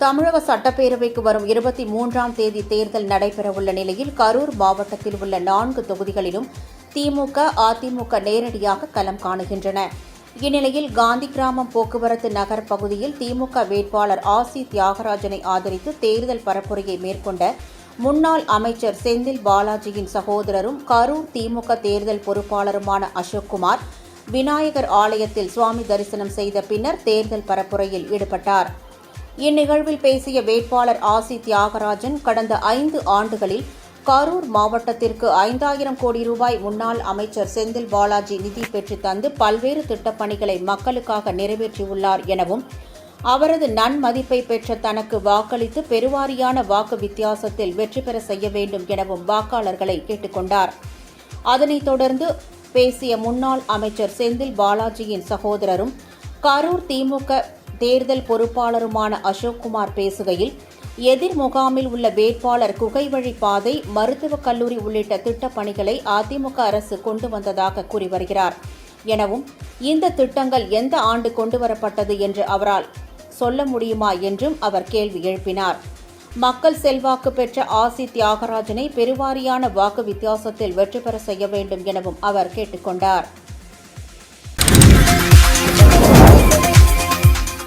தமிழக சட்டப்பேரவைக்கு வரும் 23ஆம் தேதி தேர்தல் நடைபெறவுள்ள நிலையில் கரூர் மாவட்டத்தில் உள்ள 4 தொகுதிகளிலும் திமுக, அதிமுக நேரடியாக களம் காணுகின்றன. இந்நிலையில் காந்தி கிராமம் போக்குவரத்து நகர் பகுதியில் திமுக வேட்பாளர் ஆசி தியாகராஜனை ஆதரித்து தேர்தல் பரப்புரையை மேற்கொண்ட முன்னாள் அமைச்சர் செந்தில் பாலாஜியின் சகோதரரும் கரூர் திமுக தேர்தல் பொறுப்பாளருமான அசோக்குமார் விநாயகர் ஆலயத்தில் சுவாமி தரிசனம் செய்த பின்னர் தேர்தல் பரப்புரையில் ஈடுபட்டார். இந்நிகழ்வில் பேசிய வேட்பாளர் ஆசி தியாகராஜன், கடந்த 5 ஆண்டுகளில் கரூர் மாவட்டத்திற்கு 5000 கோடி ரூபாய் முன்னாள் அமைச்சர் செந்தில் பாலாஜி நிதி பெற்று தந்து பல்வேறு திட்டப்பணிகளை மக்களுக்காக நிறைவேற்றியுள்ளார் எனவும், அவரது நன்மதிப்பை பெற்ற தனக்கு வாக்களித்து பெருவாரியான வாக்கு வித்தியாசத்தில் வெற்றி பெற செய்ய வேண்டும் எனவும் வாக்காளர்களை கேட்டுக் கொண்டார். அதனைத் தொடர்ந்து பேசிய முன்னாள் அமைச்சர் செந்தில் பாலாஜியின் சகோதரரும் கரூர் திமுக தேர்தல் பொறுப்பாளருமான அசோக்குமார் பேசுகையில், எதிர் முகாமில் உள்ள வேட்பாளர் குகைவழி பாதை, மருத்துவக் கல்லூரி உள்ளிட்ட திட்டப் பணிகளை அதிமுக அரசு கொண்டு வந்ததாக கூறி வருகிறார் எனவும், இந்த திட்டங்கள் எந்த ஆண்டு கொண்டுவரப்பட்டது என்று அவரால் சொல்ல முடியுமா என்றும் அவர் கேள்வி எழுப்பினார். மக்கள் செல்வாக்கு பெற்ற ஆசி தியாகராஜனை பெருவாரியான வாக்கு வித்தியாசத்தில் வெற்றி பெற செய்ய வேண்டும் எனவும் அவர் கேட்டுக் கொண்டார்.